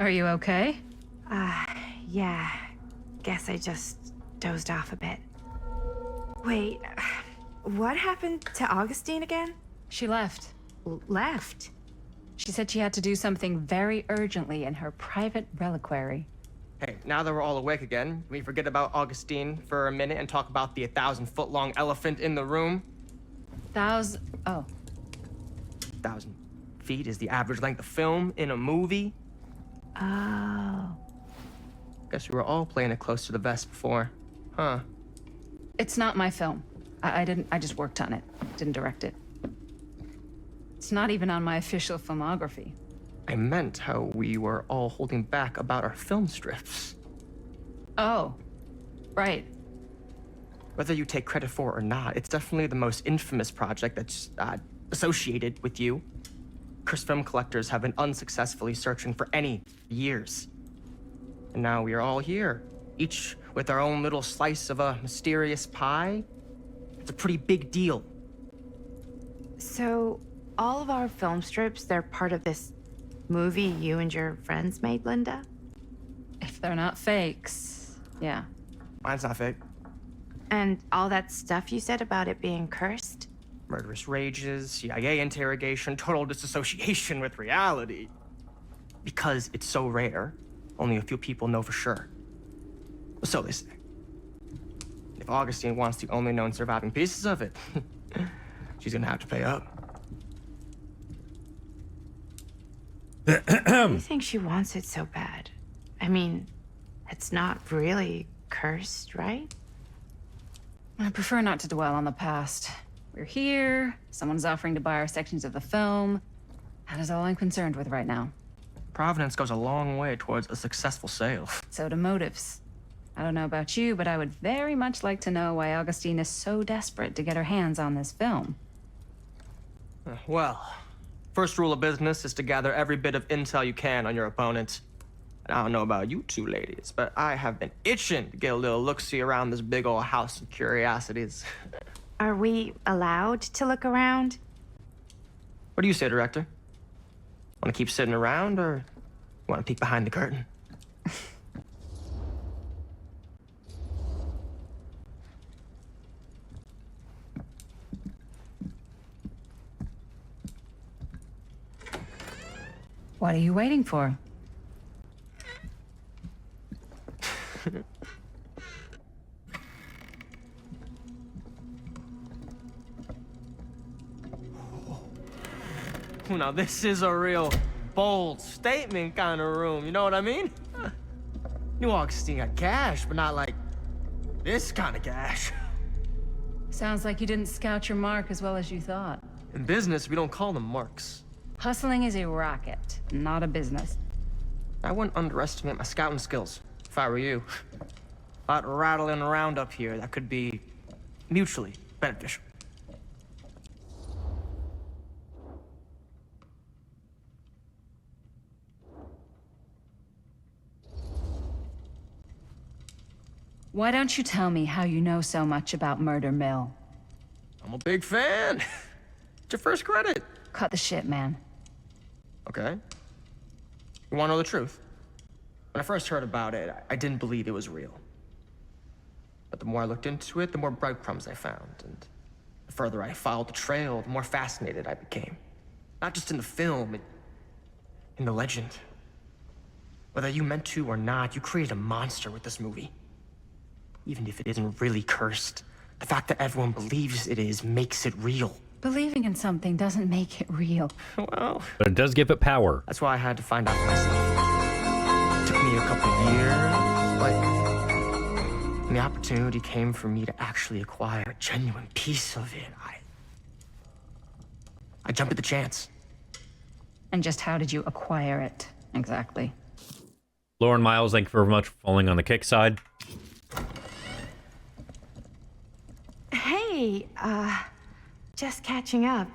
Are you okay? Yeah. Guess I just dozed off a bit. Wait, what happened to Augustine again? She left. Left? She said she had to do something very urgently in her private reliquary. Hey, now that we're all awake again, can we forget about Augustine for a minute and talk about the 1,000-foot-long elephant in the room? Oh. 1,000 feet is the average length of film in a movie. Oh. Guess we were all playing it close to the vest before, huh? It's not my film. I just worked on it. Didn't direct it. It's not even on my official filmography. I meant how we were all holding back about our film strips. Oh. Right. Whether you take credit for it or not, it's definitely the most infamous project that's associated with you. Cursed film collectors have been unsuccessfully searching for any years. And now we are all here, each with our own little slice of a mysterious pie. It's a pretty big deal. So, all of our film strips, they're part of this movie you and your friends made, Linda? If they're not fakes, yeah. Mine's not fake. And all that stuff you said about it being cursed? Murderous rages, CIA interrogation, total disassociation with reality. Because it's so rare, only a few people know for sure. So they say. If Augustine wants the only known surviving pieces of it, she's gonna have to pay up. Why do you think she wants it so bad? I mean, it's not really cursed, right? I prefer not to dwell on the past. We're here, someone's offering to buy our sections of the film. That is all I'm concerned with right now. Providence goes a long way towards a successful sale. So do motives. I don't know about you, but I would very much like to know why Augustine is so desperate to get her hands on this film. Well, first rule of business is to gather every bit of intel you can on your opponent. And I don't know about you two ladies, but I have been itching to get a little look-see around this big old house of curiosities. Are we allowed to look around? What do you say, director? Want to keep sitting around, or want to peek behind the curtain? What are you waiting for? Now this is a real bold statement kind of room, you know what I mean? New Augustine got cash, but not like this kind of cash. Sounds like you didn't scout your mark as well as you thought. In business, we don't call them marks. Hustling is a racket, not a business. I wouldn't underestimate my scouting skills, if I were you. A lot rattling around up here that could be mutually beneficial. Why don't you tell me how you know so much about Murder Mill? I'm a big fan. It's your first credit. Cut the shit, man. Okay. You want to know the truth? When I first heard about it, I didn't believe it was real. But the more I looked into it, the more breadcrumbs I found. And the further I followed the trail, the more fascinated I became. Not just in the film, in the legend. Whether you meant to or not, you created a monster with this movie. Even if it isn't really cursed, the fact that everyone believes it is makes it real. Believing in something doesn't make it real. Well, But it does give it power. that's why I had to find out for myself. It took me a couple of years, but when the opportunity came for me to actually acquire a genuine piece of it, I jumped at the chance. And just how did you acquire it, exactly? Lauren Miles, thank you very much for falling on the kick side. Hey, just catching up.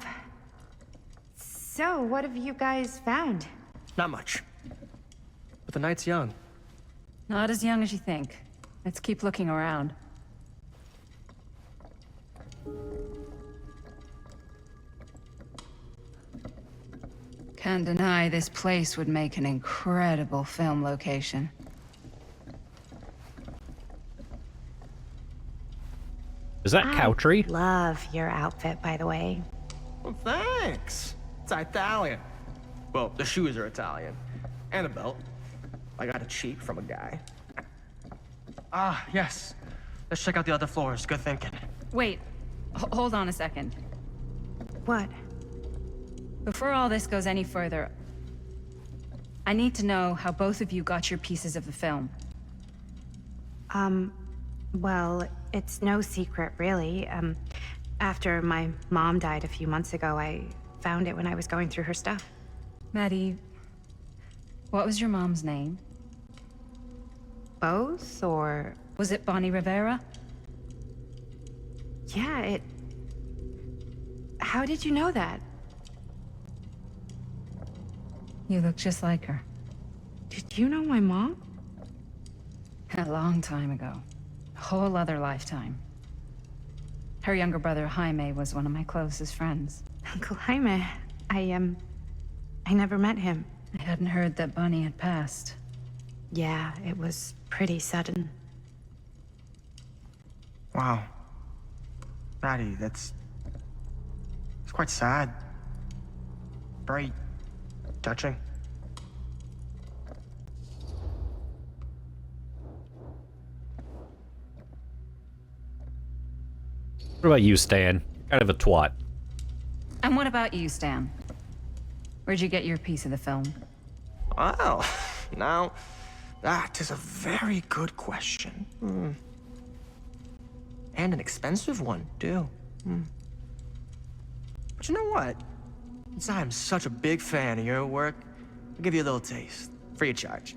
So, what have you guys found? Not much. But the night's young. Not as young as you think. Let's keep looking around. Can't deny this place would make an incredible film location. Is that Cowtree? Love your outfit, by the way. Well, thanks. It's Italian. Well, the shoes are Italian. And a belt. I got it cheap from a guy. Ah, yes. Let's check out the other floors. Good thinking. Wait, hold on a second. What? Before all this goes any further, I need to know how both of you got your pieces of the film. Well, it's no secret, really. After my mom died a few months ago, I found it when I was going through her stuff. Maddie, what was your mom's name? Both, or... Was it Bonnie Rivera? Yeah, it... How did you know that? You look just like her. Did you know my mom? A long time ago. A whole other lifetime. Her younger brother, Jaime, was one of my closest friends. Uncle Jaime. I never met him. I hadn't heard that Bonnie had passed. Yeah, it was pretty sudden. Wow. Maddie, it's quite sad. Very touching. What about you, Stan? You're kind of a twat. And what about you, Stan? Where'd you get your piece of the film? Well, now, that is a very good question. And an expensive one, too. But you know what? Since I'm such a big fan of your work, I'll give you a little taste, free of charge.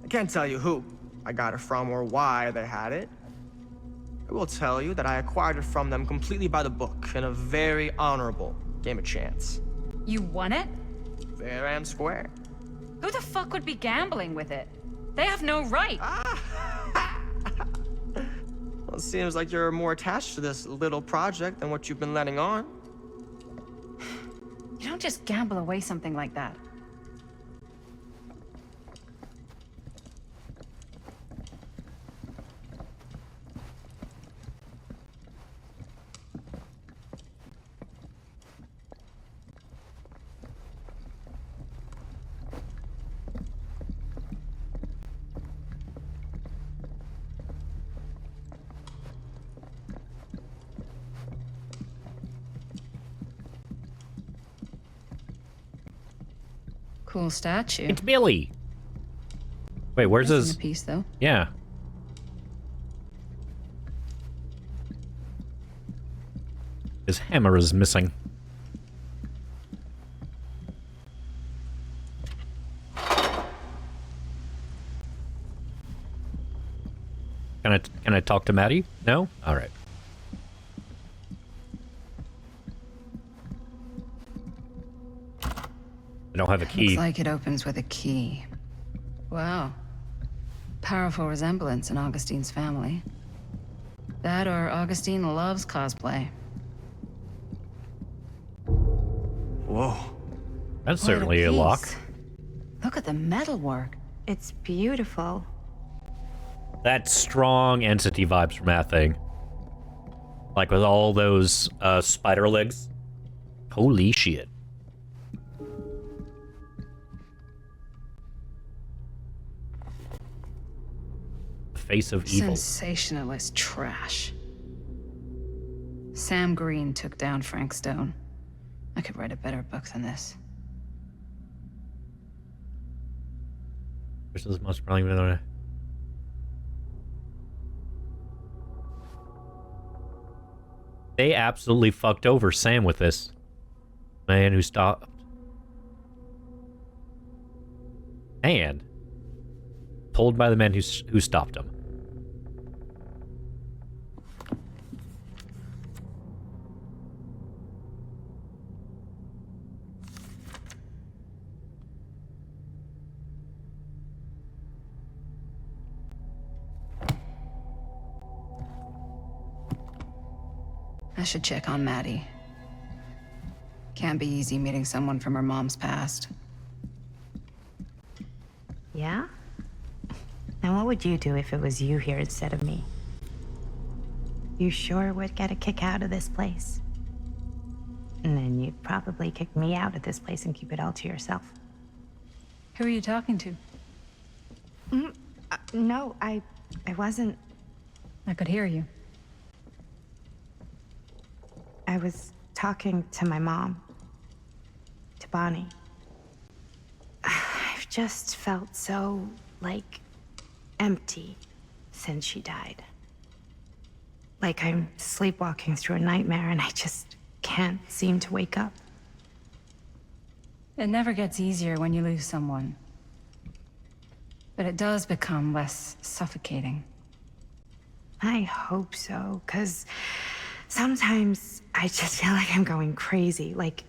I can't tell you who I got it from or why they had it. I will tell you that I acquired it from them completely by the book in a very honorable game of chance. You won it? Fair and square. Who the fuck would be gambling with it? They have no right. Well, it seems like you're more attached to this little project than what you've been letting on. You don't just gamble away something like that. Cool statue. It's Billy. Wait, where's Missing his... a piece, though. Yeah. His hammer is missing. Can I talk to Maddie? No? All right. I don't have a key. Looks like it opens with a key. Wow. Powerful resemblance in Augustine's family. That or Augustine loves cosplay. Whoa. That's What certainly a lock. piece. Look at the metalwork. It's beautiful. That's strong entity vibes from that thing. Like with all those spider legs. Holy shit. The face of evil. Sensationalist trash. Sam Green took down Frank Stone. I could write a better book than this. This is most probably gonna... They absolutely fucked over Sam with this. Man who stopped. And told by the men who stopped him. I should check on Maddie. can't be easy meeting someone from her mom's past. Yeah? And what would you do if it was you here instead of me? You sure would get a kick out of this place. And then you'd probably kick me out of this place and keep it all to yourself. Who are you talking to? No, I wasn't. I could hear you. I was talking to my mom. To Bonnie. I've just felt so, like, empty since she died. Like I'm sleepwalking through a nightmare and I just can't seem to wake up. It never gets easier when you lose someone. But it does become less suffocating. I hope so, 'cause sometimes I just feel like I'm going crazy. Like,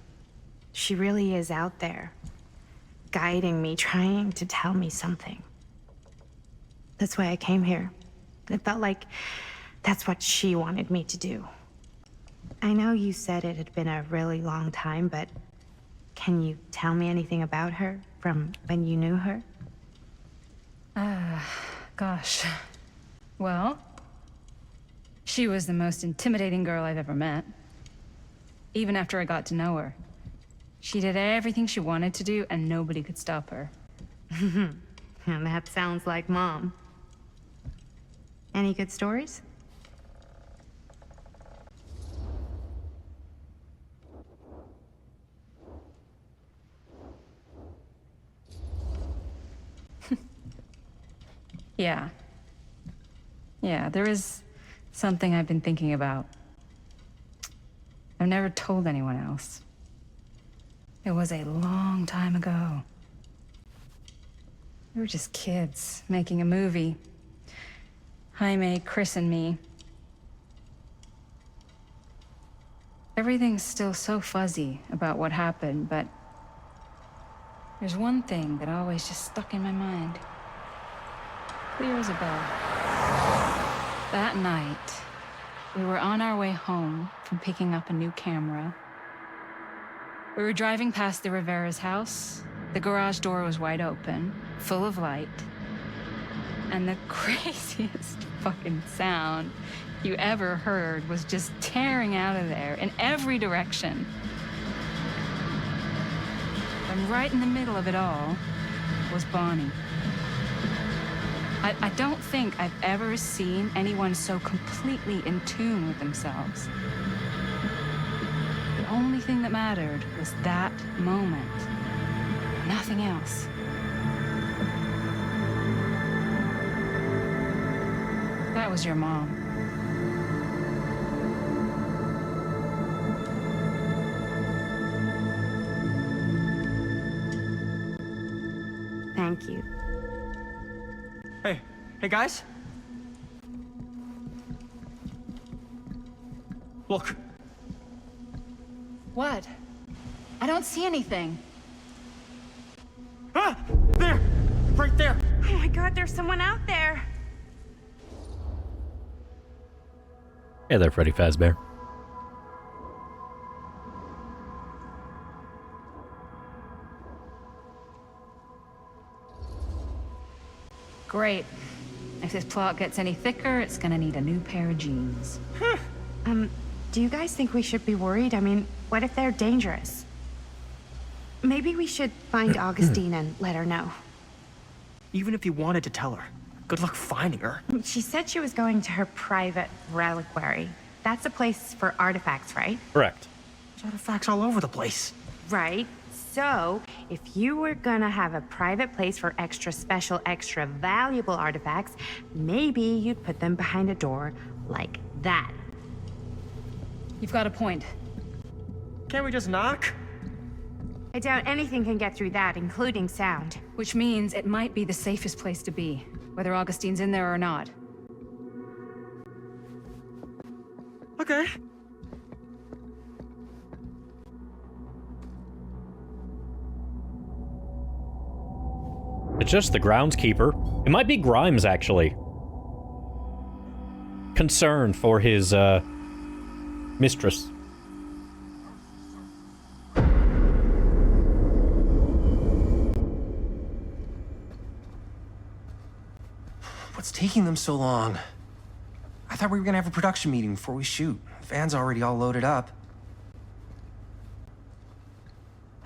she really is out there, guiding me, trying to tell me something. That's why I came here. It felt like that's what she wanted me to do. I know you said it had been a really long time, but can you tell me anything about her from when you knew her? Gosh. Well, she was the most intimidating girl I've ever met. Even after I got to know her. She did everything she wanted to do, and nobody could stop her. And that sounds like Mom. Any good stories? Yeah. Yeah, there is something I've been thinking about. I've never told anyone else. It was a long time ago. We were just kids making a movie. Jaime, Chris, and me. Everything's still so fuzzy about what happened, but there's one thing that always just stuck in my mind. Clear as a bell. That night, we were on our way home from picking up a new camera. We were driving past the Rivera's house. The garage door was wide open, full of light. And the craziest fucking sound you ever heard was just tearing out of there in every direction. And right in the middle of it all was Bonnie. I don't think I've ever seen anyone so completely in tune with themselves. The only thing that mattered was that moment. Nothing else. That was your mom. Thank you. Hey guys. Look. What? I don't see anything. Ah! There! Right there! Oh my God, there's someone out there. Hey there, Freddy Fazbear. Great. If this plot gets any thicker, it's gonna need a new pair of jeans. Do you guys think we should be worried? I mean, what if they're dangerous? Maybe we should find Augustine and let her know. Even if you wanted to tell her, good luck finding her. She said she was going to her private reliquary. That's a place for artifacts, right? Correct. There's artifacts all over the place. Right. So, if you were gonna have a private place for extra special, extra valuable artifacts, maybe you'd put them behind a door like that. You've got a point. Can't we just knock? I doubt anything can get through that, including sound. Which means it might be the safest place to be, whether Augustine's in there or not. Okay. It's just the groundskeeper. It might be Grimes, actually. Concerned for his, mistress. What's taking them so long? I thought we were gonna have a production meeting before we shoot. The van's already all loaded up.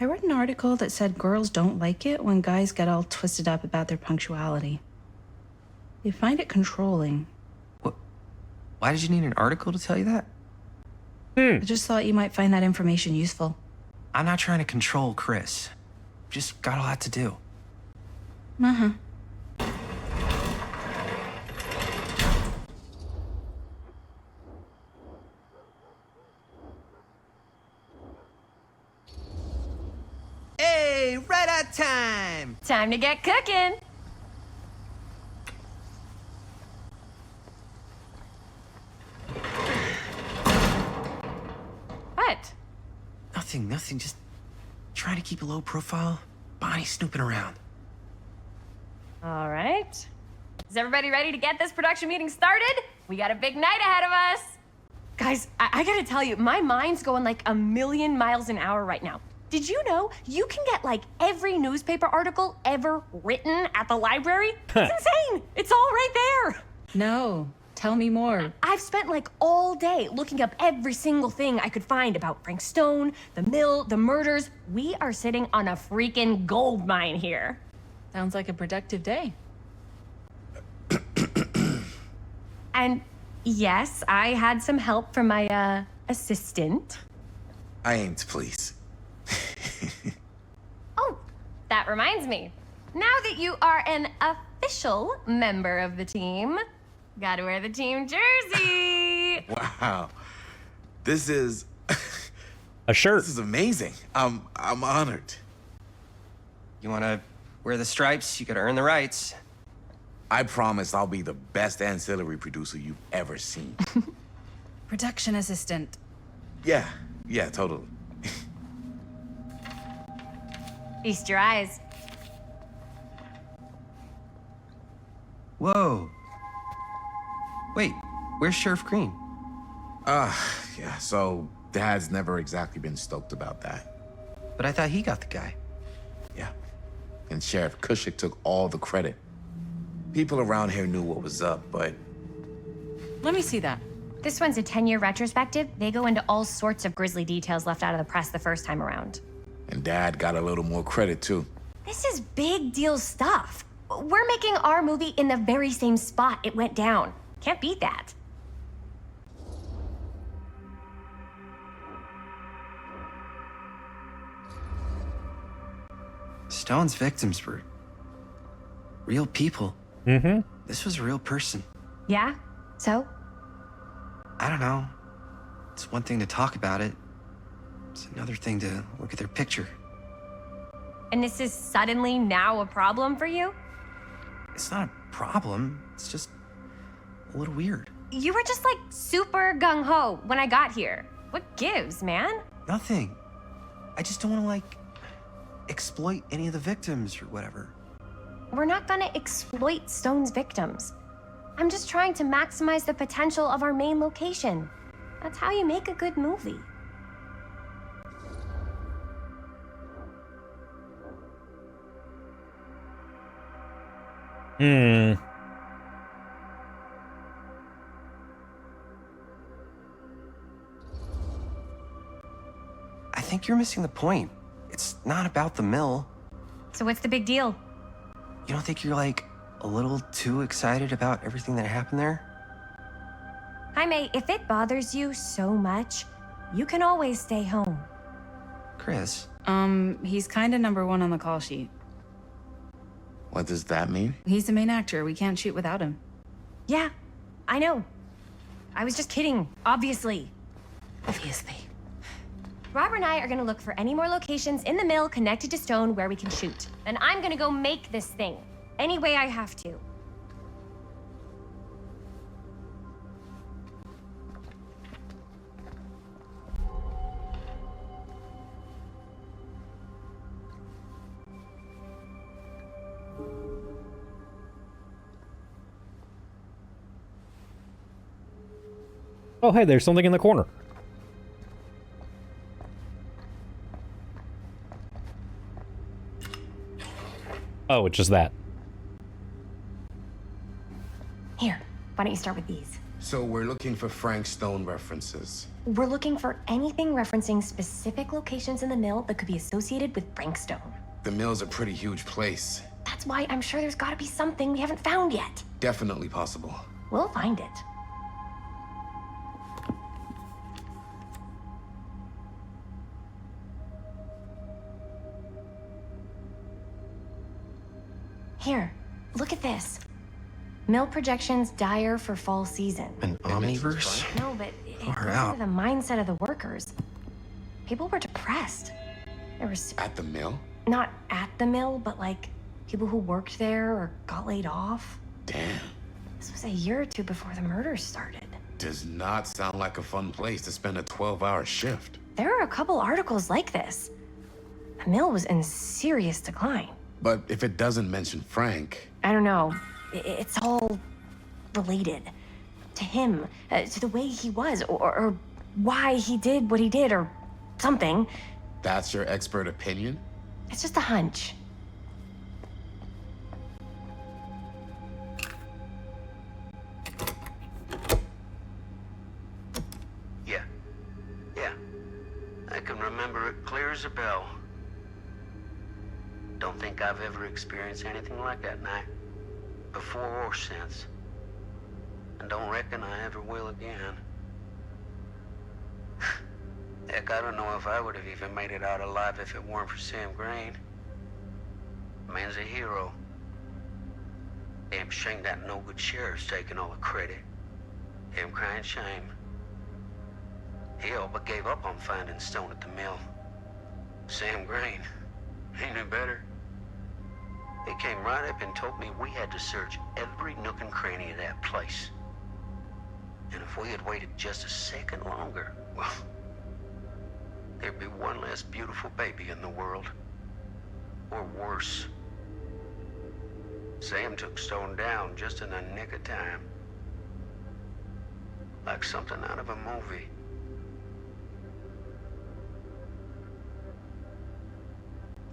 I read an article that said girls don't like it when guys get all twisted up about their punctuality. They find it controlling. What? Why did you need an article to tell you that? I just thought you might find that information useful. I'm not trying to control Chris. Just got a lot to do. Uh-huh. Hey, right on time! Time to get cooking. What? Nothing, just trying to keep a low profile. Bonnie snooping around. All right. Is everybody ready to get this production meeting started? We got a big night ahead of us. Guys, I gotta tell you, my mind's going like a million miles an hour right now. Did you know you can get like every newspaper article ever written at the library? It's insane. It's all right there. No, tell me more. I've spent like all day looking up every single thing I could find about Frank Stone, the mill, the murders. We are sitting on a freaking gold mine here. Sounds like a productive day. And yes, I had some help from my assistant. I aim to please. Oh, that reminds me. Now that you are an official member of the team, gotta wear the team jersey. Wow. This is A shirt. this is amazing. I'm honored. You wanna wear the stripes? You gotta earn the rights. I promise I'll be the best ancillary producer you've ever seen. Production assistant. Yeah, totally. Feast your eyes. Whoa. Wait, where's Sheriff Green? Yeah, so Dad's never exactly been stoked about that. But I thought he got the guy. Yeah. And Sheriff Kushik took all the credit. People around here knew what was up, but Let me see that. This one's a 10-year retrospective. They go into all sorts of grisly details left out of the press the first time around. and Dad got a little more credit too. This is big deal stuff. We're making our movie in the very same spot it went down. Can't beat that. Stone's victims were real people. Mm-hmm. This was a real person. Yeah? So? I don't know. It's one thing to talk about it. It's another thing to look at their picture. And this is suddenly now a problem for you? It's not a problem. It's just a little weird. You were just like super gung-ho when I got here. What gives, man? Nothing. I just don't want to, like, exploit any of the victims or whatever. We're not gonna exploit Stone's victims. I'm just trying to maximize the potential of our main location. That's how you make a good movie. Hmm. I think you're missing the point. It's not about the mill. So what's the big deal? You don't think you're, like, a little too excited about everything that happened there? Jaime, if it bothers you so much, you can always stay home. Chris, He's kinda number one on the call sheet. What does that mean? He's the main actor. We can't shoot without him. Yeah, I know. I was just kidding, obviously. Obviously. Robert and I are gonna look for any more locations in the mill connected to Stone where we can shoot. Then I'm gonna go make this thing, any way I have to. Oh, hey, there's something in the corner. Oh, it's just that. Why don't you start with these? So we're looking for Frank Stone references. We're looking for anything referencing specific locations in the mill that could be associated with Frank Stone. The mill's a pretty huge place. That's why I'm sure there's gotta be something we haven't found yet. Definitely possible. We'll find it. Here, look at this. Mill projections dire for fall season. An omniverse? No, but it's Far kind out. of the mindset of the workers. People were depressed. There was At the mill? not at the mill, but like people who worked there or got laid off. Damn. This was a year or two before the murders started. Does not sound like a fun place to spend a 12-hour shift. There are a couple articles like this. The mill was in serious decline. But if it doesn't mention Frank, I don't know. It's all related to him, to the way he was, or why he did what he did, or something. that's your expert opinion? It's just a hunch. Yeah. Yeah. I can remember it clear as a bell. Don't think I've ever experienced anything like that night. Before or since. And don't reckon I ever will again. Heck, I don't know if I would have even made it out alive if it weren't for Sam Green. Man's a hero. Damn shame that no-good sheriff's taking all the credit. Damn crying shame. He all but gave up on finding Stone at the mill. Sam Green, he knew better. He came right up and told me we had to search every nook and cranny of that place. And if we had waited just a second longer, well, there'd be one less beautiful baby in the world. Or worse. Sam took Stone down just in the nick of time. Like something out of a movie.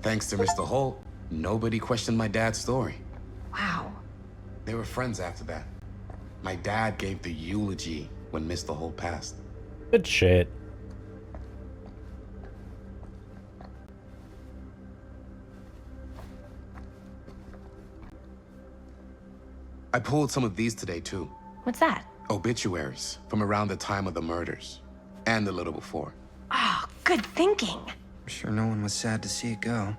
Thanks to Mr. Holt, nobody questioned my dad's story. Wow. They were friends after that. My dad gave the eulogy when Mr. Holt passed. Good shit. I pulled some of these today, too. What's that? Obituaries from around the time of the murders. And a little before. Oh, good thinking. I'm sure no one was sad to see it go.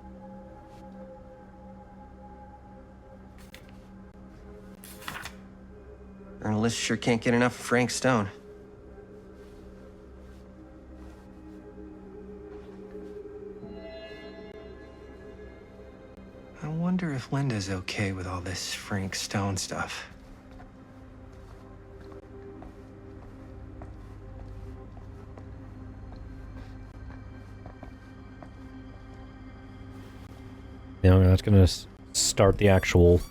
Journalists sure can't get enough of Frank Stone. I wonder if Linda's okay with all this Frank Stone stuff. You know, that's gonna start the actual.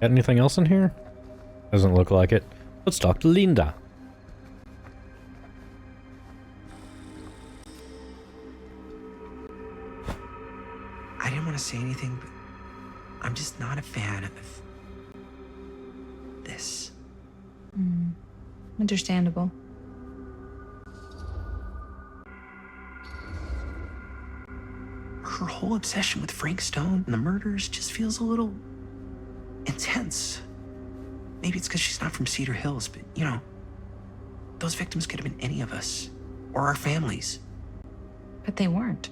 Got anything else in here? Doesn't look like it. Let's talk to Linda. I didn't want to say anything, but I'm just not a fan of this. Understandable. Her whole obsession with Frank Stone and the murders just feels a little intense. Maybe it's because she's not from Cedar Hills, but you know, those victims could have been any of us or our families. But they weren't.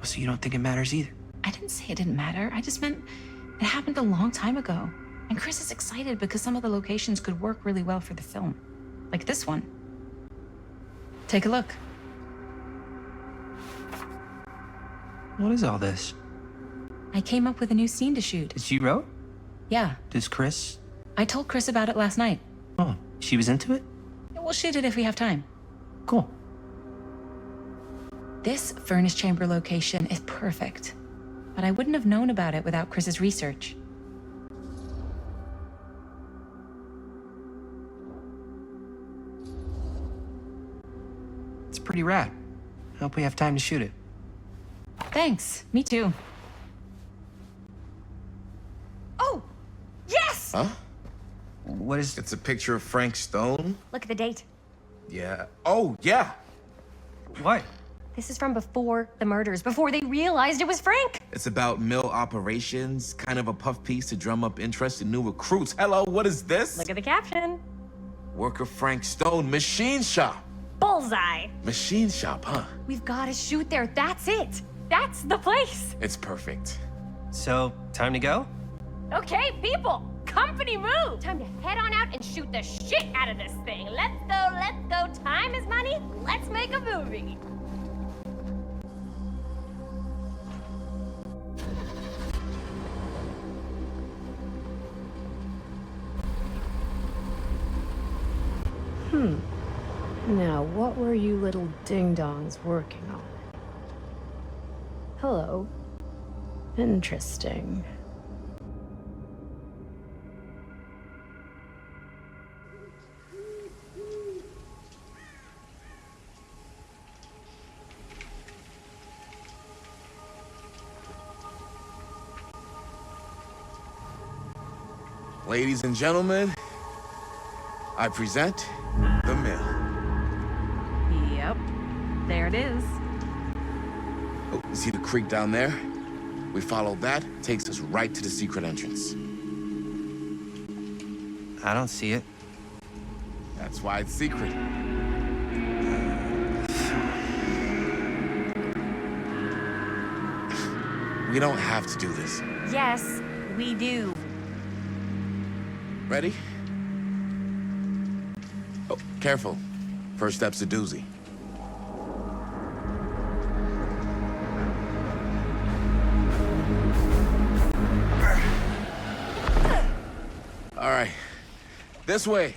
So you don't think it matters either? I didn't say it didn't matter. I just meant it happened a long time ago. And Chris is excited because some of the locations could work really well for the film. Like this one. Take a look. What is all this? I came up with a new scene to shoot. That you wrote? Yeah, Does Chris? I told Chris about it last night. Oh, she was into it? We'll shoot it if we have time. Cool. This furnace chamber location is perfect. But I wouldn't have known about it without Chris's research. pretty rad. Hope we have time to shoot it. Thanks. Me too. Oh, yes! Huh? What is... It's a picture of Frank Stone? Look at the date. Yeah. Oh, yeah. What? This is from before the murders, before they realized it was Frank. It's about mill operations, kind of a puff piece to drum up interest in new recruits. Hello, what is this? Look at the caption. Worker Frank Stone, machine shop. Bullseye. Machine shop, huh? We've got to shoot there. That's it. That's the place. It's perfect. So, time to go? Okay, people. Company move. Time to head on out and shoot the shit out of this thing. Let's go, let's go. Time is money. Let's make a movie. Now, what were you little ding-dongs working on? Hello. Interesting. Ladies and gentlemen, I present The Mill. Yep. There it is. Oh, you see the creek down there? We follow that, takes us right to the secret entrance. I don't see it. That's why it's secret. We don't have to do this. Yes, we do. Ready? Oh, careful. First step's a doozy. All right. This way.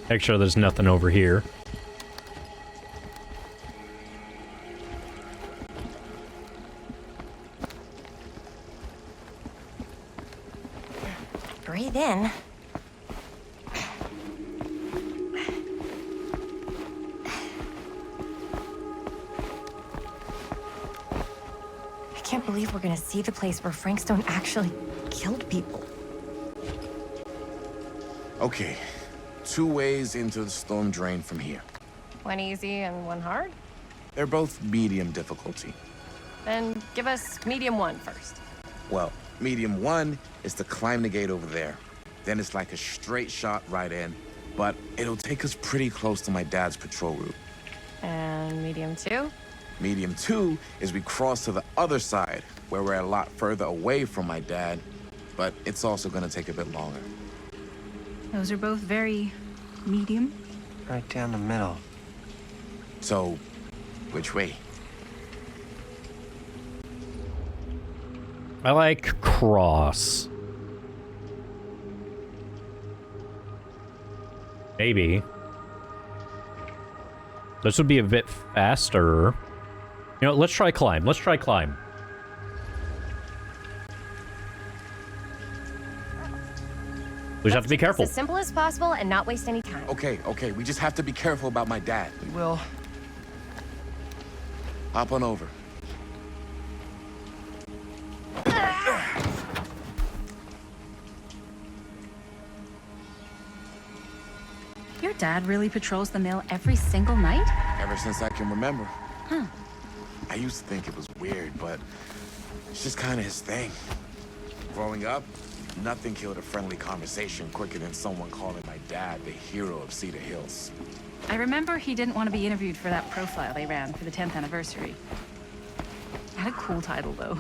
Make sure there's nothing over here. Breathe in. I can't believe we're gonna see the place where Frank Stone actually killed people. Okay. 2 ways into the storm drain from here. One easy and one hard? They're both medium difficulty. Then give us medium one first. Well, medium 1 is to climb the gate over there. Then it's like a straight shot right in, but it'll take us pretty close to my dad's patrol route. And medium two? Medium 2 is we cross to the other side, where we're a lot further away from my dad, but it's also gonna take a bit longer. Those are both very medium. Right down the middle. So, which way? I like cross. Maybe. This would be a bit faster. You know, let's try climb. Let's try climb. We just have to be careful. As simple as possible and not waste any time. Okay, we just have to be careful about my dad. We will. Hop on over. Your dad really patrols the mill every single night? Ever since I can remember. Huh. I used to think it was weird, but it's just kind of his thing. Growing up, nothing killed a friendly conversation quicker than someone calling my dad the hero of Cedar Hills. I remember he didn't want to be interviewed for that profile they ran for the 10th anniversary. Had a cool title, though.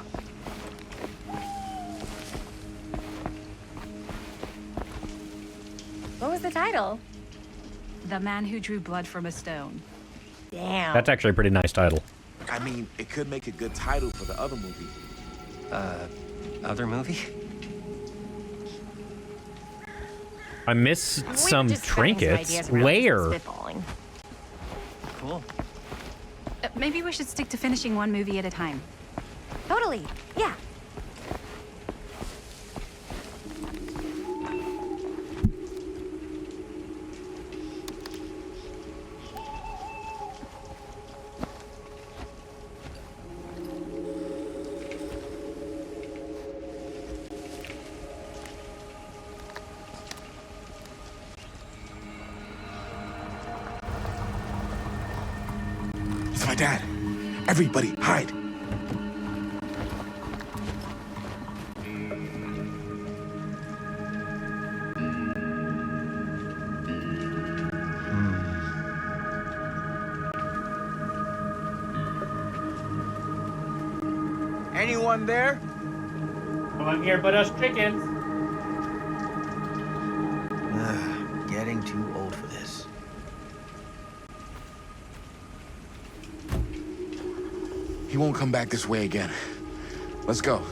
What was the title? The Man Who Drew Blood from a Stone. Damn. That's actually a pretty nice title. I mean, it could make a good title for the other movie. Other movie? I miss some We're just spouting some trinkets. ideas around, Where? spitballing. Cool. Maybe we should stick to finishing one movie at a time. Totally. Yeah. It's my dad. Everybody, hide. Anyone there? Come on here, but us chickens. Getting too old for this. He won't come back this way again. Let's go.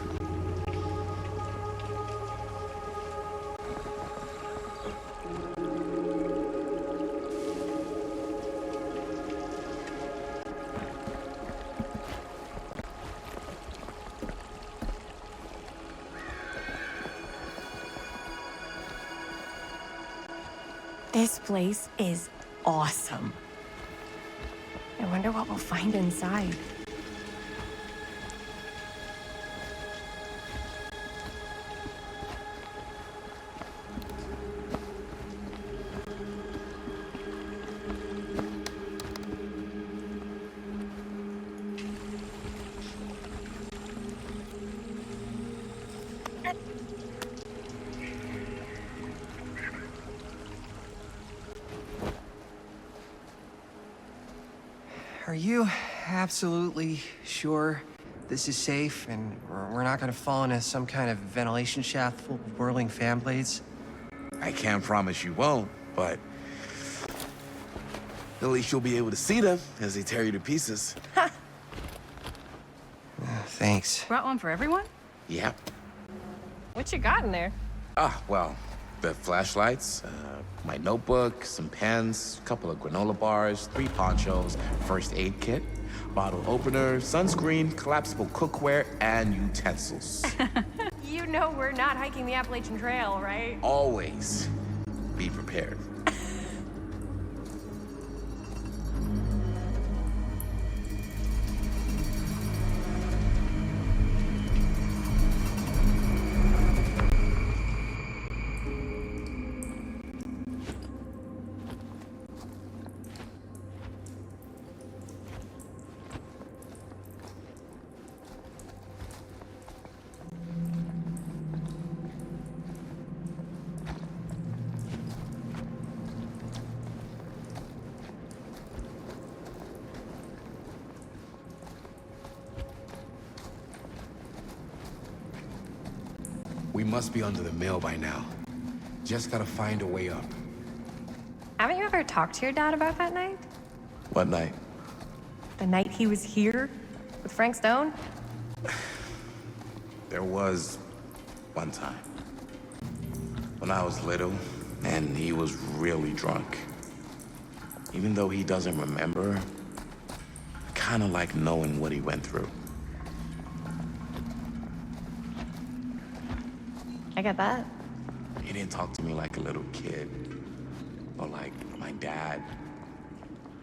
This place is awesome. I wonder what we'll find inside. Are you absolutely sure this is safe and we're not gonna fall into some kind of ventilation shaft full of whirling fan blades? I can't promise you won't, but at least you'll be able to see them as they tear you to pieces. Thanks. Brought one for everyone? Yep. What you got in there? Well, the flashlights, my notebook, some pens, a couple of granola bars, 3 ponchos, first aid kit, bottle opener, sunscreen, collapsible cookware, and utensils. You know we're not hiking the Appalachian Trail, right? Always be prepared. We must be under the mill by now. Just gotta find a way up. Haven't you ever talked to your dad about that night? What night? The night he was here with Frank Stone? There was one time. When I was little, and he was really drunk. Even though he doesn't remember, I kinda like knowing what he went through. I get that. He didn't talk to me like a little kid, or like my dad.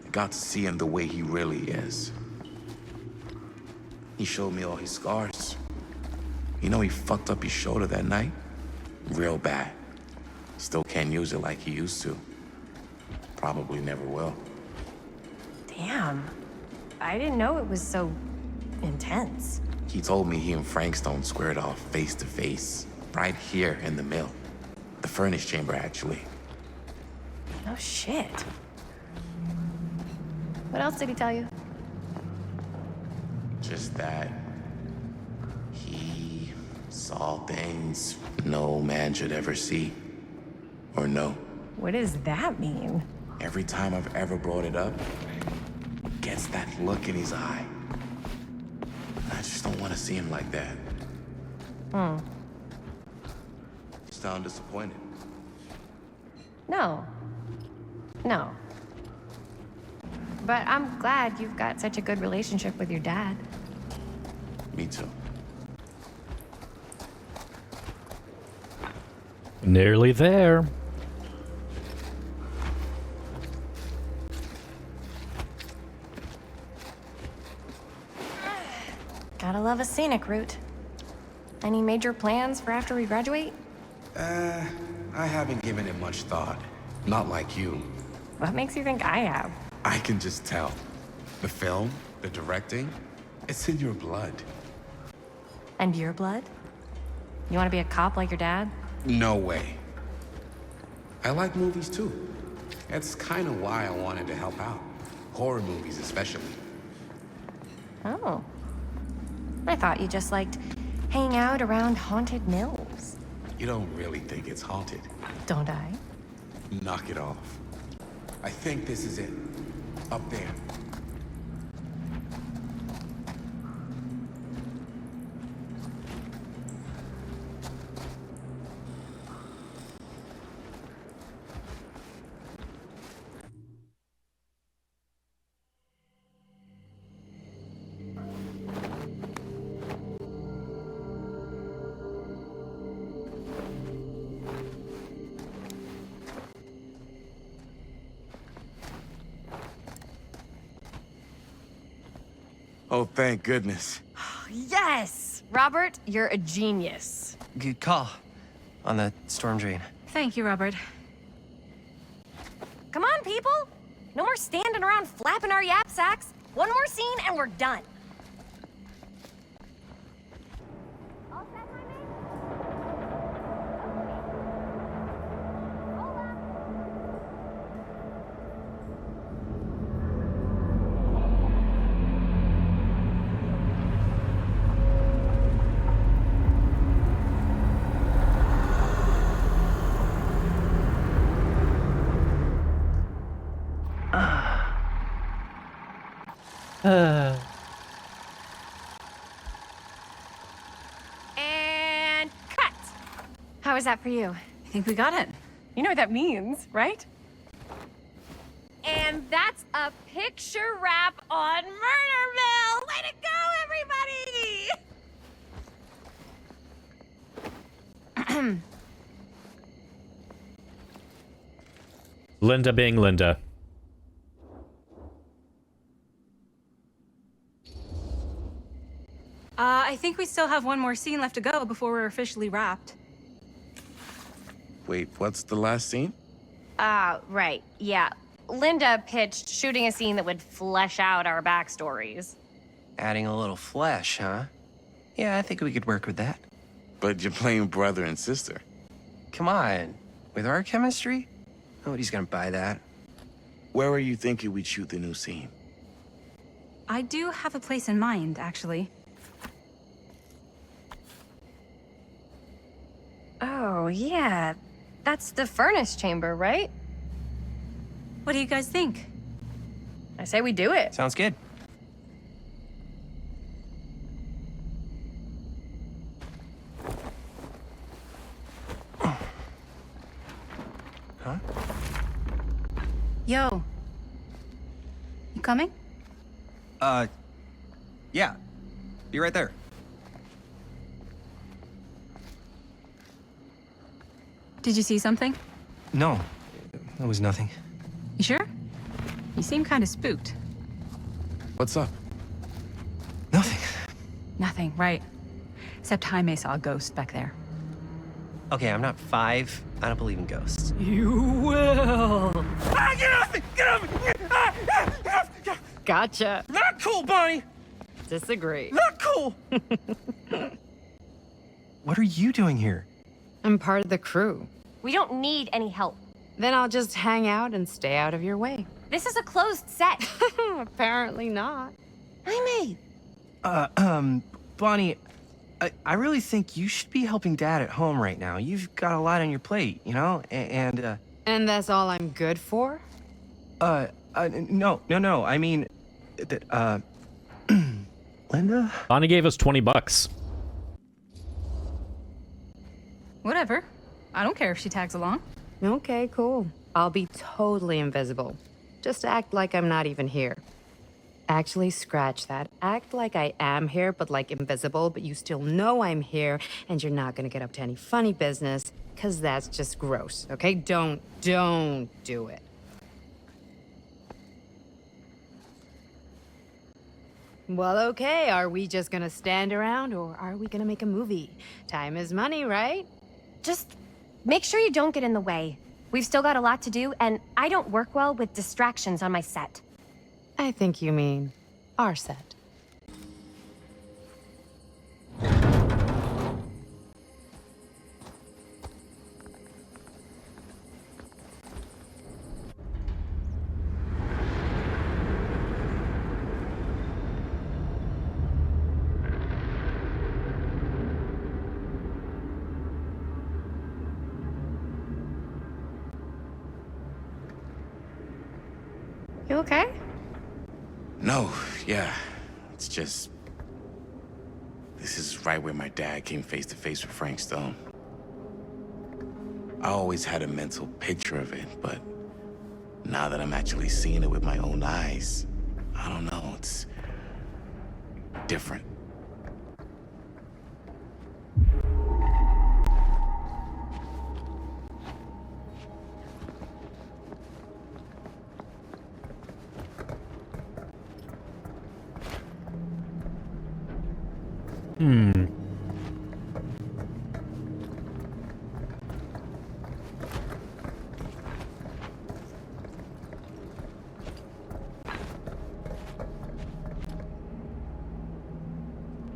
I got to see him the way he really is. He showed me all his scars. You know, he fucked up his shoulder that night? Real bad. Still can't use it like he used to. Probably never will. Damn. I didn't know it was so intense. He told me he and Frank Stone squared off face to face, right here in the mill. The furnace chamber, actually. No shit. What else did he tell you? Just that he saw things no man should ever see or know. What does that mean? Every time I've ever brought it up, he gets that look in his eye. I just don't want to see him like that. You sound disappointed. No. No. But I'm glad you've got such a good relationship with your dad. Me too. Nearly there. Gotta love a scenic route. Any major plans for after we graduate? I haven't given it much thought. Not like you. What makes you think I have? I can just tell. The film, the directing, it's in your blood. And your blood? You want to be a cop like your dad? No way. I like movies too. That's kind of why I wanted to help out. Horror movies especially. Oh. I thought you just liked hanging out around haunted mills. You don't really think it's haunted. Don't I? Knock it off. I think this is it. Up there. Oh, thank goodness. Yes! Robert, you're a genius. Good call on the storm drain. Thank you, Robert. Come on, people! No more standing around flapping our yap sacks. One more scene and we're done. And cut! How was that for you? I think we got it. You know what that means, right? And that's a picture wrap on Murderville! Way to go, everybody! Linda being Linda. I think we still have one more scene left to go before we're officially wrapped. Wait, what's the last scene? Right, yeah. Linda pitched shooting a scene that would flesh out our backstories. Adding a little flesh, huh? Yeah, I think we could work with that. But you're playing brother and sister. Come on. With our chemistry? Nobody's gonna buy that. Where were you thinking we'd shoot the new scene? I do have a place in mind, actually. Oh, yeah. That's the furnace chamber, right? What do you guys think? I say we do it. Sounds good. Huh? Yo. You coming? Yeah. Be right there. Did you see something? No, that was nothing. You sure? You seem kind of spooked. What's up? Nothing. Nothing, right. Except Jaime saw a ghost back there. Okay, I'm not 5. I don't believe in ghosts. You will! Ah, get off me! Get off me! Ah, ah, get off! Get off. Gotcha. Not cool, Bonnie! Disagree. Not cool! What are you doing here? I'm part of the crew. We don't need any help. Then I'll just hang out and stay out of your way. This is a closed set. Apparently not. Jaime! Bonnie, I really think you should be helping Dad at home right now. You've got a lot on your plate, you know? And that's all I'm good for? no. I mean, Linda? Bonnie gave us $20. Whatever. I don't care if she tags along. Okay, cool. I'll be totally invisible. Just act like I'm not even here. Actually, scratch that. Act like I am here, but like invisible, but you still know I'm here, and you're not gonna get up to any funny business, because that's just gross, okay? Don't do it. Well, okay, are we just gonna stand around, or are we gonna make a movie? Time is money, right? Just make sure you don't get in the way. We've still got a lot to do, and I don't work well with distractions on my set. I think you mean our set. You okay? No, yeah. It's just... This is right where my dad came face to face with Frank Stone. I always had a mental picture of it, but now that I'm actually seeing it with my own eyes, I don't know, it's different.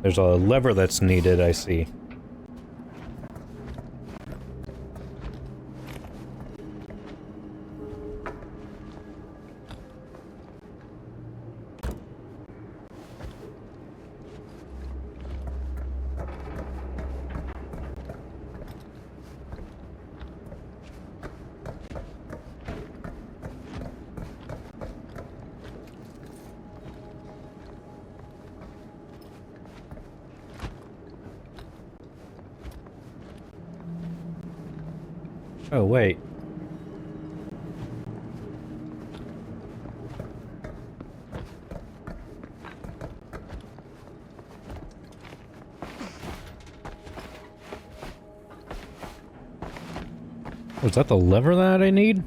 There's a lever that's needed, I see. Oh, wait. Was that the lever that I need?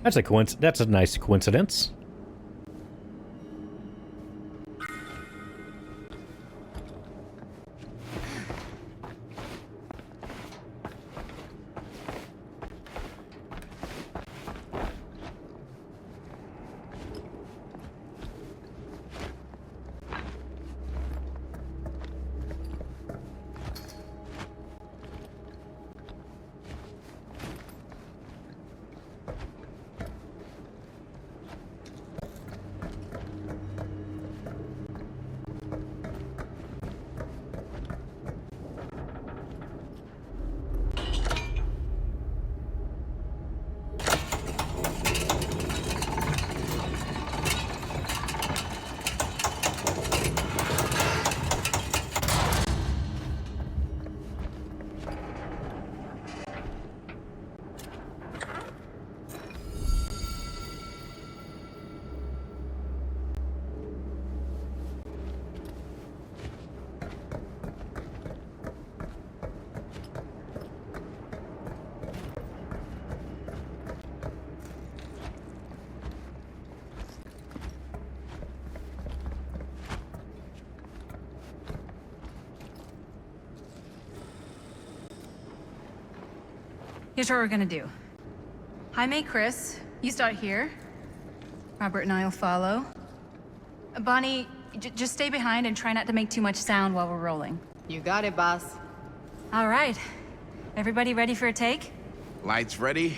That's a nice coincidence. Here's what we're gonna do. Jaime, Chris, you start here. Robert and I'll follow. Bonnie, just stay behind and try not to make too much sound while we're rolling. You got it, boss. All right. Everybody ready for a take? Lights ready,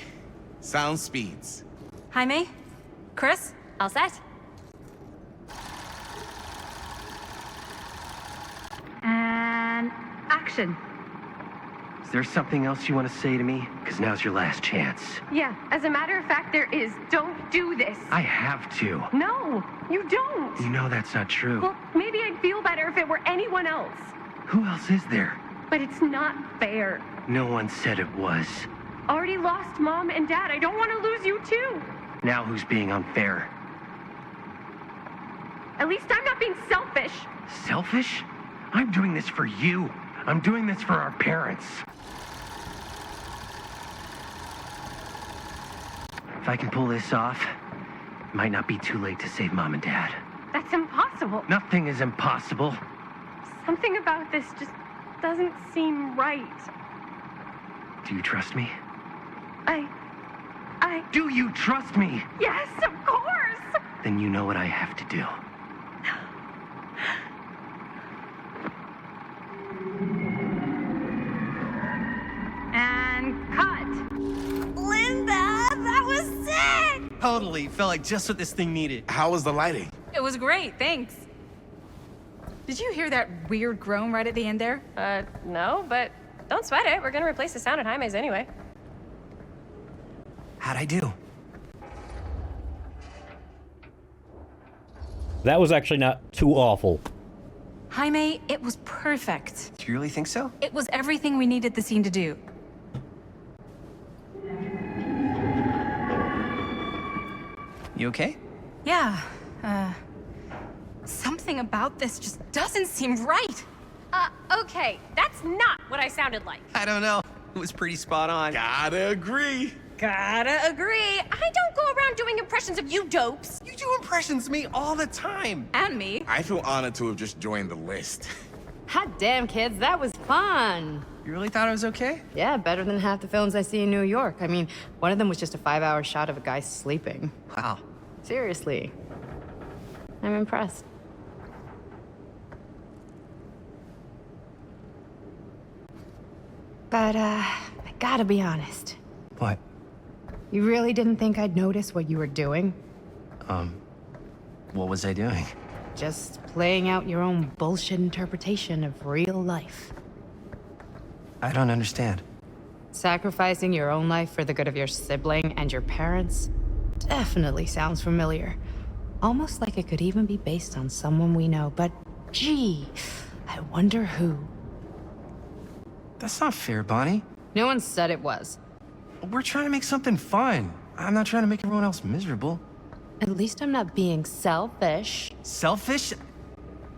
sound speeds. Jaime? Chris? All set? And action. Is there something else you want to say to me? Because now's your last chance. Yeah, as a matter of fact, there is. Don't do this. I have to. No, you don't. You know that's not true. Well, maybe I'd feel better if it were anyone else. Who else is there? But it's not fair. No one said it was. Already lost Mom and Dad. I don't want to lose you too. Now who's being unfair? At least I'm not being selfish. Selfish? I'm doing this for you. I'm doing this for our parents. If I can pull this off, it might not be too late to save Mom and Dad. That's impossible. Nothing is impossible. Something about this just doesn't seem right. Do you trust me? I... Do you trust me? Yes, of course! Then you know what I have to do. And cut. Linda, that was sick! Totally. Felt like just what this thing needed. How was the lighting? It was great, thanks. Did you hear that weird groan right at the end there? No, but don't sweat it. We're gonna replace the sound at Jaime's anyway. How'd I do? That was actually not too awful. Jaime, it was perfect. Do you really think so? It was everything we needed the scene to do. You okay? Yeah, something about this just doesn't seem right. Okay, that's not what I sounded like. I don't know. It was pretty spot on. Gotta agree. Gotta agree. I don't go around doing impressions of you dopes. You do impressions of me all the time. And me. I feel honored to have just joined the list. Hot damn, kids, that was fun. You really thought I was okay? Yeah, better than half the films I see in New York. I mean, one of them was just a 5-hour shot of a guy sleeping. Wow. Seriously. I'm impressed. But, I gotta be honest. What? You really didn't think I'd notice what you were doing? What was I doing? Just playing out your own bullshit interpretation of real life. I don't understand. Sacrificing your own life for the good of your sibling and your parents definitely sounds familiar. Almost like it could even be based on someone we know, but gee, I wonder who. That's not fair, Bonnie. No one said it was. We're trying to make something fun. I'm not trying to make everyone else miserable. At least I'm not being selfish. Selfish?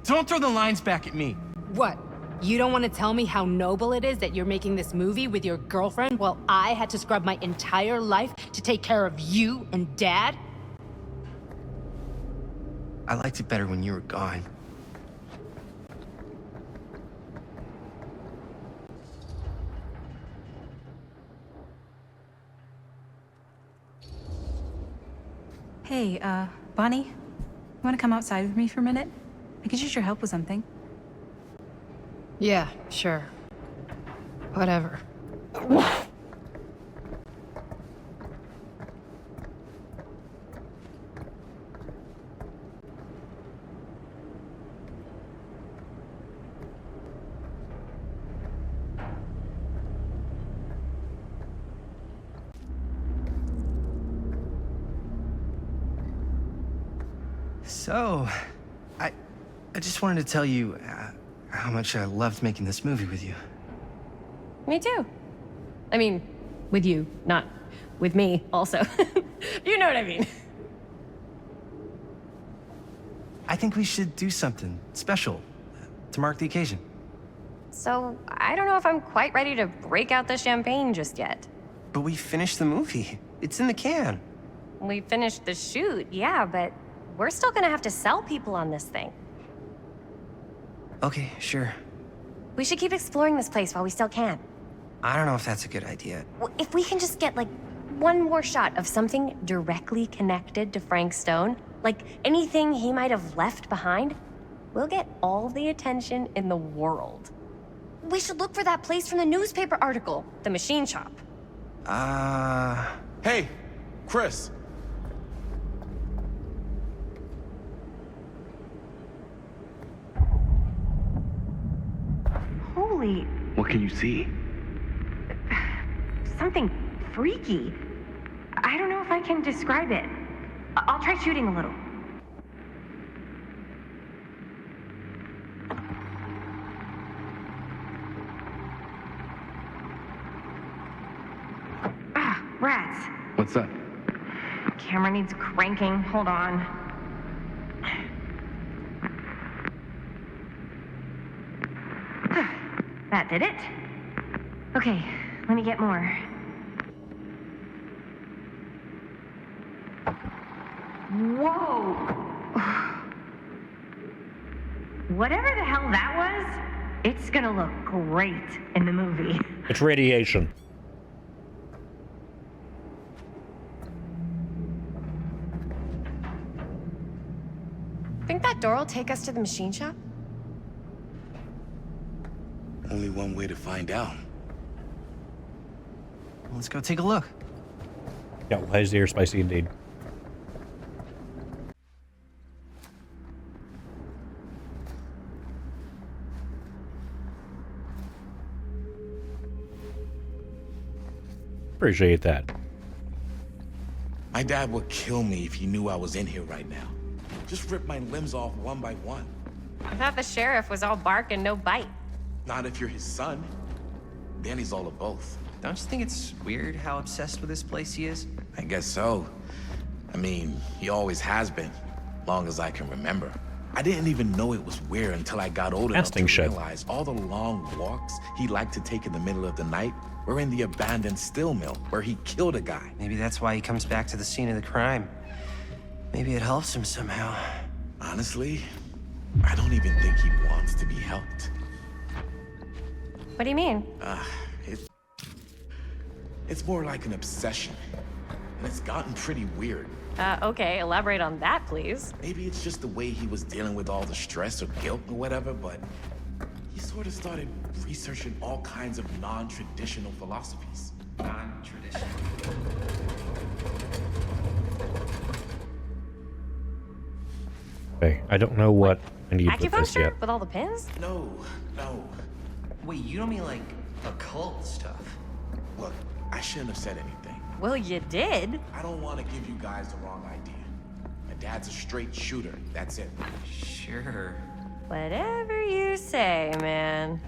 Don't throw the lines back at me. What? You don't want to tell me how noble it is that you're making this movie with your girlfriend while I had to scrub my entire life to take care of you and Dad? I liked it better when you were gone. Hey, Bonnie, you wanna come outside with me for a minute? I could use your help with something. Yeah, sure. Whatever. So, I just wanted to tell you how much I loved making this movie with you. Me too. I mean, with you, not with me, also. You know what I mean. I think we should do something special to mark the occasion. So, I don't know if I'm quite ready to break out the champagne just yet. But we finished the movie. It's in the can. We finished the shoot, yeah, but we're still gonna have to sell people on this thing. Okay, sure. We should keep exploring this place while we still can. I don't know if that's a good idea. If we can just get, like, one more shot of something directly connected to Frank Stone, like anything he might have left behind, we'll get all the attention in the world. We should look for that place from the newspaper article, the machine shop. Hey, Chris. Holy, What can you see? something freaky. I don't know if I can describe it. I'll try shooting a little. Ah, rats. What's up? camera needs cranking. Hold on. That did it. Okay, let me get more. Whoa! Whatever the hell that was, it's gonna look great in the movie. It's radiation. Think that door will take us to the machine shop? Only one way to find out. Let's go take a look. Yeah, why is the air spicy indeed? Appreciate that. My dad would kill me if he knew I was in here right now. Just rip my limbs off one by one. I thought the sheriff was all bark and no bite. Not if you're his son. Danny's all of both. Don't you think it's weird how obsessed with this place he is? I guess so. I mean, he always has been, long as I can remember. I didn't even know it was weird until I got old enough to realize all the long walks he liked to take in the middle of the night were in the abandoned steel mill where he killed a guy. Maybe that's why he comes back to the scene of the crime. Maybe it helps him somehow. Honestly, I don't even think he wants to be helped. What do you mean? It's more like an obsession. And it's gotten pretty weird. Okay, elaborate on that, please. Maybe it's just the way he was dealing with all the stress or guilt or whatever, but he sort of started researching all kinds of non-traditional philosophies. Non-traditional. Okay, I don't know what I need with this Acupuncture? yet. With all the pins? No. Wait, you don't mean like occult stuff? Look, I shouldn't have said anything. Well, you did. I don't want to give you guys the wrong idea. My dad's a straight shooter, that's it. Sure. Whatever you say, man.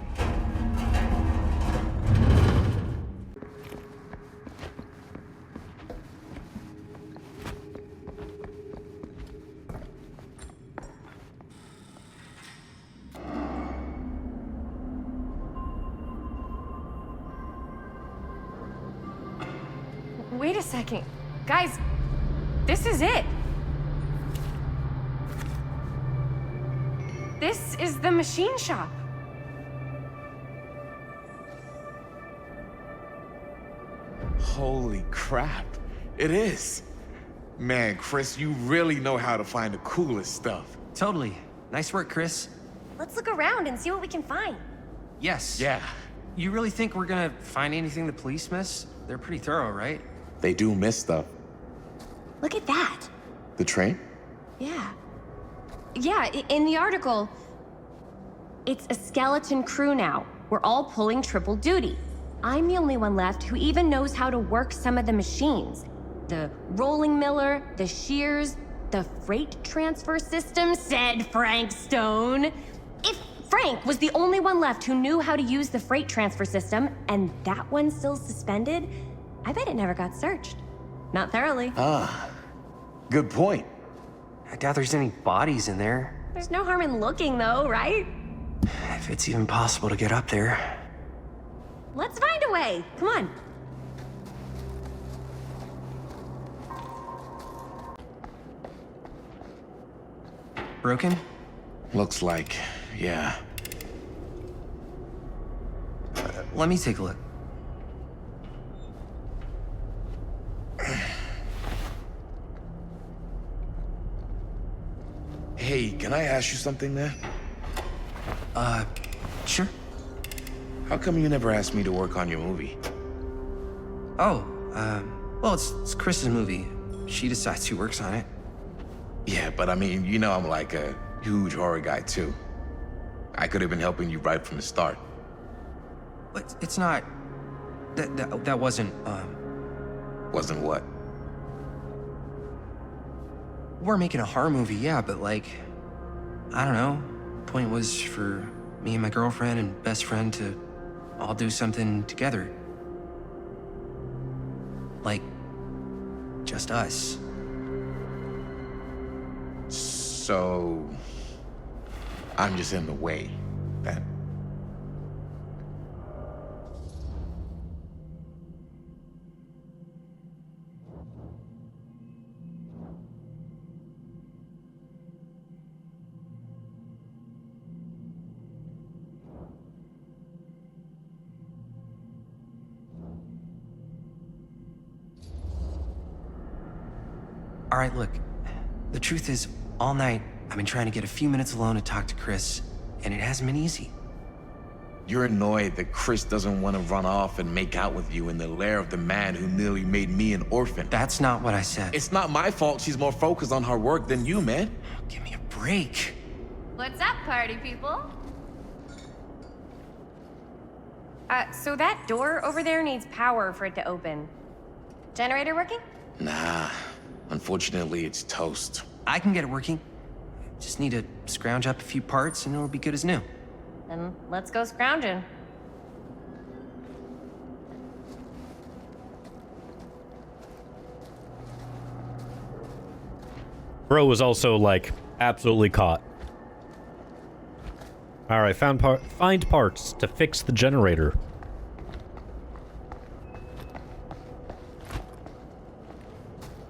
Wait a second. Guys, this is it. This is the machine shop. Holy crap, it is. Man, Chris, you really know how to find the coolest stuff. Totally. Nice work, Chris. Let's look around and see what we can find. Yes. Yeah, You really think we're gonna find anything the police miss? They're pretty thorough, right? they do miss stuff. Look at that. The train? Yeah. Yeah, in the article, it's a skeleton crew now. We're all pulling triple duty. I'm the only one left who even knows how to work some of the machines. The rolling miller, the shears, the freight transfer system, said Frank Stone. If Frank was the only one left who knew how to use the freight transfer system, and that one's still suspended, I bet it never got searched. Not thoroughly. Good point. I doubt there's any bodies in there. There's no harm in looking, though, right? If it's even possible to get up there. Let's find a way. Come on. Broken? Looks like, yeah. Let me take a look. Hey, can I ask you something there? Sure. How come you never asked me to work on your movie? Oh, well, it's Chris's movie. She decides who works on it. Yeah, but I mean, you know I'm like a huge horror guy too. I could have been helping you right from the start. But it's not... That wasn't, Wasn't what? We're making a horror movie, yeah, but like... I don't know. Point was for me and my girlfriend and best friend to all do something together. Like, just us. So I'm just in the way, then. All right, look. The truth is, all night, I've been trying to get a few minutes alone to talk to Chris, and it hasn't been easy. You're annoyed that Chris doesn't want to run off and make out with you in the lair of the man who nearly made me an orphan. That's not what I said. It's not my fault she's more focused on her work than you, man. Give me a break. What's up, party people? So that door over there needs power for it to open. Generator working? Nah, unfortunately it's toast. I can get it working. Just need to scrounge up a few parts and it'll be good as new. Then let's go scrounging. Bro was also, like, absolutely caught. Alright, find parts to fix the generator.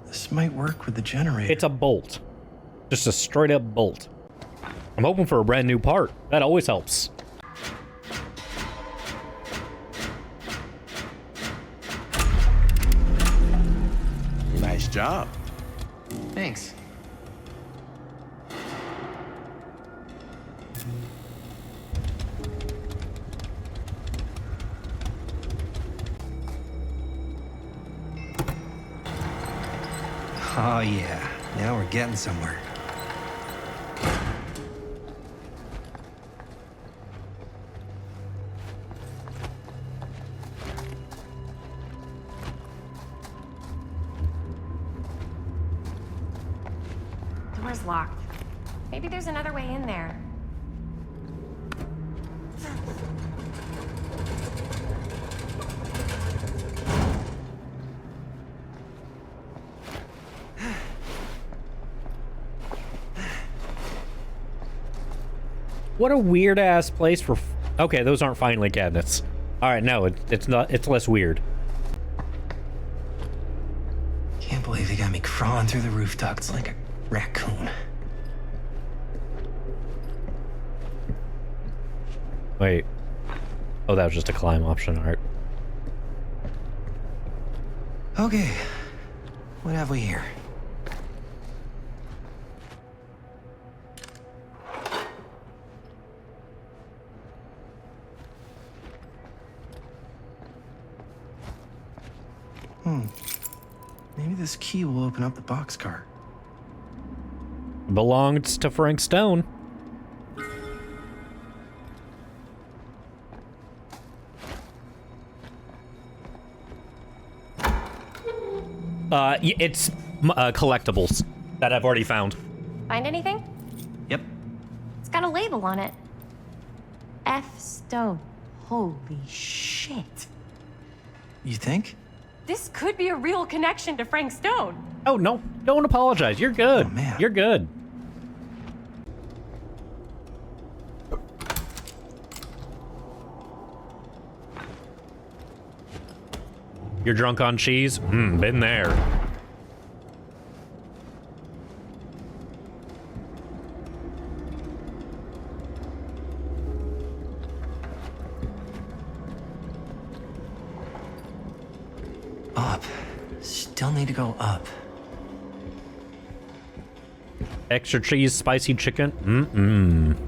This might work with the generator. It's a bolt. Just a straight up bolt. I'm hoping for a brand new part. That always helps. Nice job. Thanks. Oh yeah, now we're getting somewhere. Door's locked. Maybe there's another way in there. What a weird ass place for. Okay, those aren't filing cabinets. All right, no, it's not. It's less weird. Can't believe they got me crawling through the roof ducts like a raccoon. Wait. Oh, that was just a climb option. All right. Okay, what have we here? Maybe this key will open up the boxcar. Belonged to Frank Stone. It's collectibles that I've already found. Find anything? Yep. It's got a label on it. F. Stone. Holy shit. You think? This could be a real connection to Frank Stone. Oh, no. Don't apologize. You're good. Oh, man. You're good. You're drunk on cheese? Been there. Up. Still need to go up. Extra cheese, spicy chicken.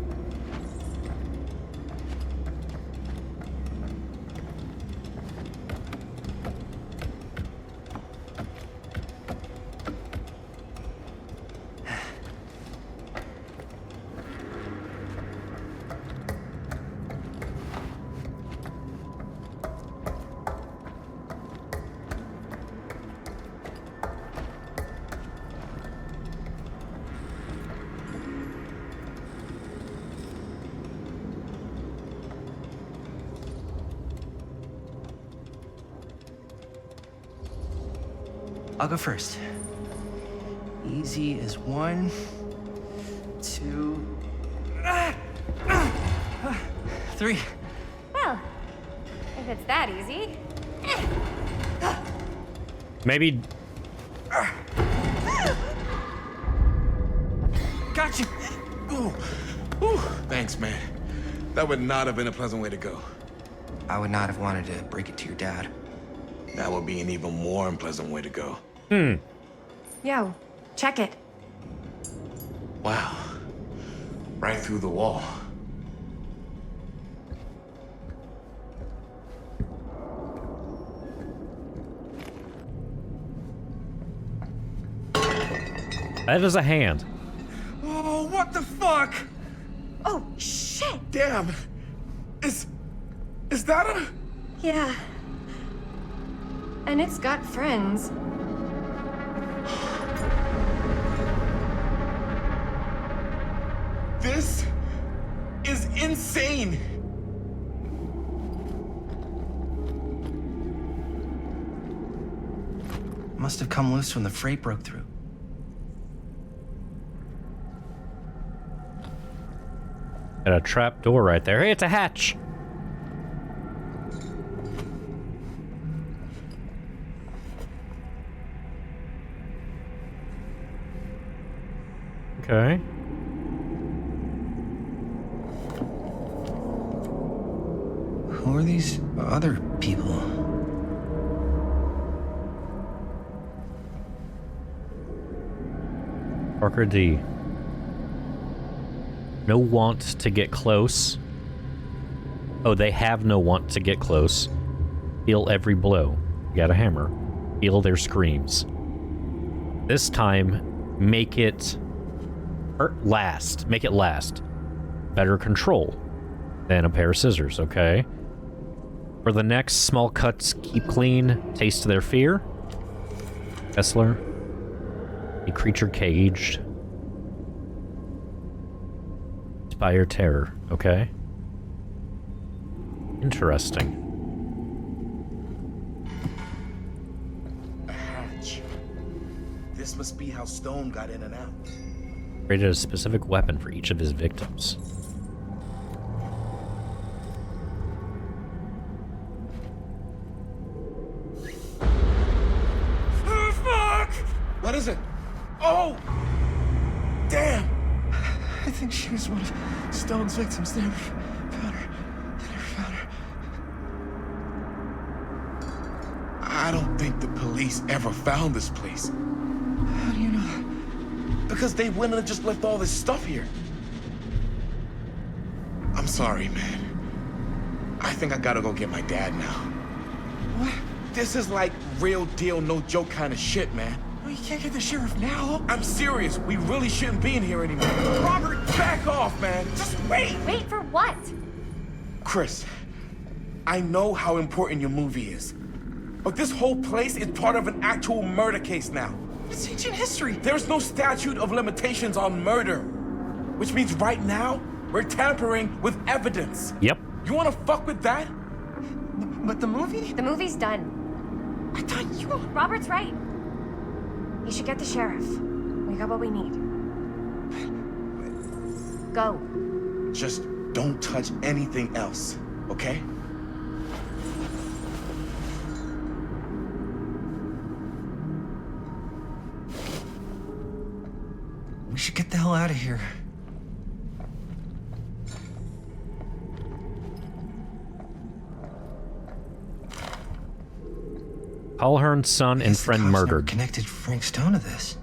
I'll go first. Easy as one. 3. Well, if it's that easy. Maybe. Got you. Ooh. Ooh. Thanks, man. That would not have been a pleasant way to go. I would not have wanted to break it to your dad. That would be an even more unpleasant way to go. Yo, check it. Wow. Right through the wall. That is a hand. Oh, what the fuck? Oh, shit! Damn. Is that a... Yeah. And it's got friends. This is insane. Must have come loose when the freight broke through. Got a trap door right there. Hey, it's a hatch. Okay. Who are these other people? Parker D. No want to get close. Oh, they have no want to get close. Feel every blow. You got a hammer. Feel their screams. This time, make it last. Make it last. Better control than a pair of scissors, okay? For the next, small cuts keep clean. Taste their fear. Kessler. A creature caged. Inspire terror, okay? Interesting. A hatch. This must be how Stone got in and out. Created a specific weapon for each of his victims. Oh, fuck! What is it? Oh! Damn! I think she was one of Stone's victims. They never found her. They never found her. I don't think the police ever found this place. How do you know that? Because they wouldn't have just left all this stuff here. I'm sorry, man. I think I gotta go get my dad now. What? This is like real deal, no joke kind of shit, man. Well, you can't get the sheriff now. I'm serious. We really shouldn't be in here anymore. Robert, back off, man. Just wait. Wait for what? Chris, I know how important your movie is. But this whole place is part of an actual murder case now. It's ancient history. There's no statute of limitations on murder. Which means right now, we're tampering with evidence. Yep. You wanna fuck with that? But the movie? The movie's done. I thought you... Robert's right. You should get the sheriff. We got what we need. Go. Just don't touch anything else, okay? We should get the hell out of here. Allhern's son and Guess the friend cops never murdered. connected Frank Stone to this.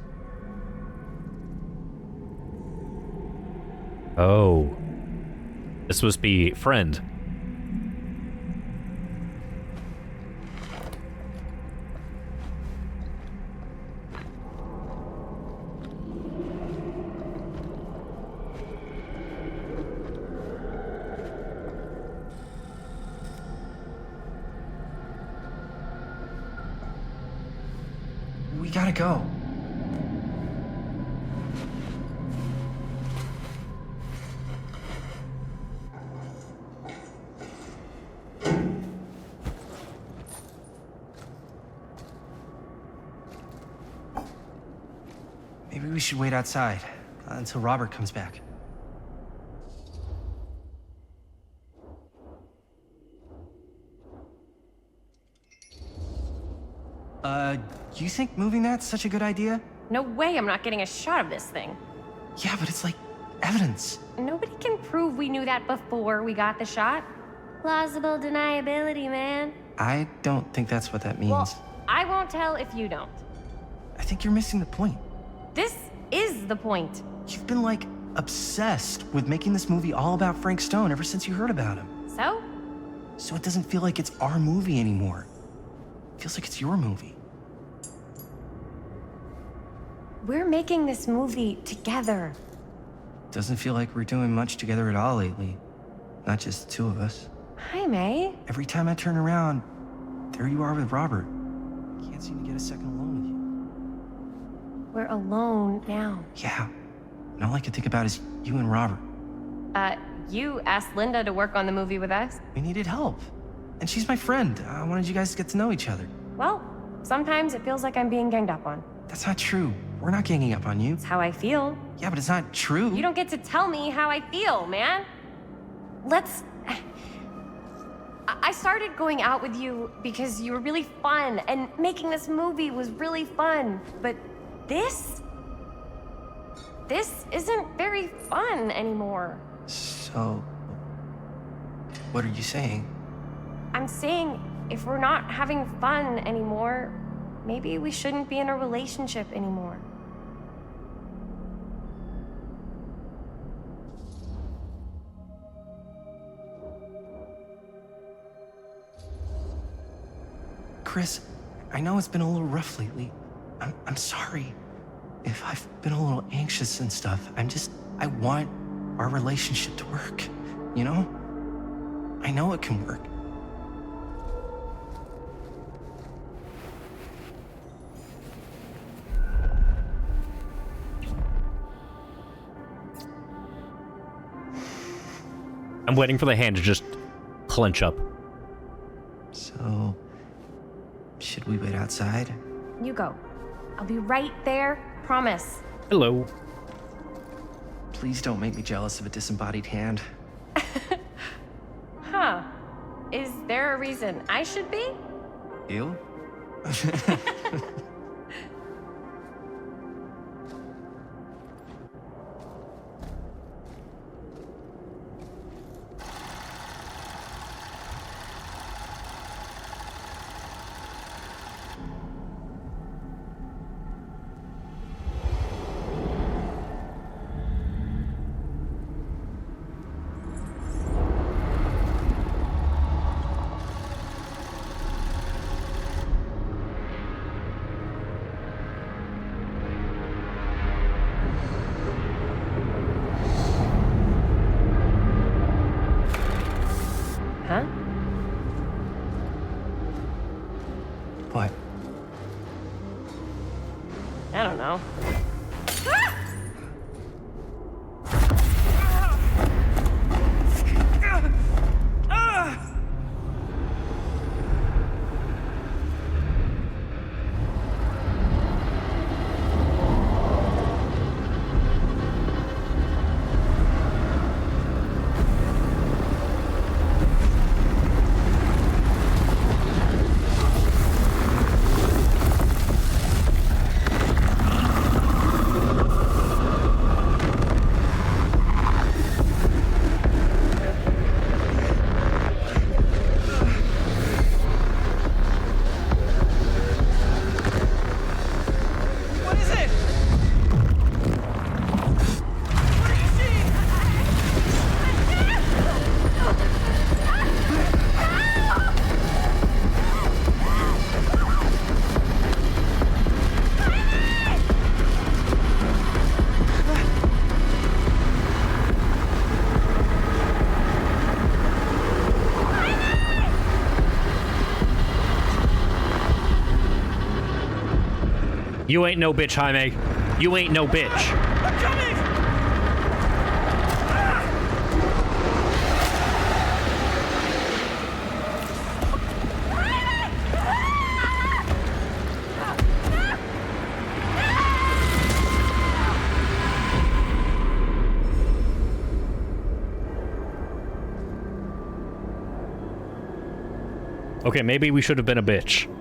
Oh. This must be friend. We gotta go. Maybe we should wait outside until Robert comes back. You think moving that's such a good idea? No way I'm not getting a shot of this thing. Yeah, but it's like evidence. Nobody can prove we knew that before we got the shot. Plausible deniability, man. I don't think that's what that means. Well, I won't tell if you don't. I think you're missing the point. This is the point. You've been, like, obsessed with making this movie all about Frank Stone ever since you heard about him. So? So it doesn't feel like it's our movie anymore. It feels like it's your movie. We're making this movie together. Doesn't feel like we're doing much together at all lately. Not just the two of us. Hi, May. Every time I turn around, there you are with Robert. Can't seem to get a second alone with you. We're alone now. Yeah. And all I can think about is you and Robert. You asked Linda to work on the movie with us? We needed help. And she's my friend. I wanted you guys to get to know each other. Well, sometimes it feels like I'm being ganged up on. That's not true. We're not ganging up on you. It's how I feel. Yeah, but it's not true. You don't get to tell me how I feel, man. I started going out with you because you were really fun, and making this movie was really fun. But this isn't very fun anymore. So, what are you saying? I'm saying if we're not having fun anymore, maybe we shouldn't be in a relationship anymore. Chris, I know it's been a little rough lately. I'm sorry if I've been a little anxious and stuff. I want our relationship to work, you know? I know it can work. I'm waiting for the hand to just clench up. So, should we wait outside? You go. I'll be right there, promise. Hello. Please don't make me jealous of a disembodied hand. Huh. Is there a reason I should be? You? Huh? What? I don't know. You ain't no bitch, Jaime. You ain't no bitch. I'm coming! Okay, maybe we should have been a bitch.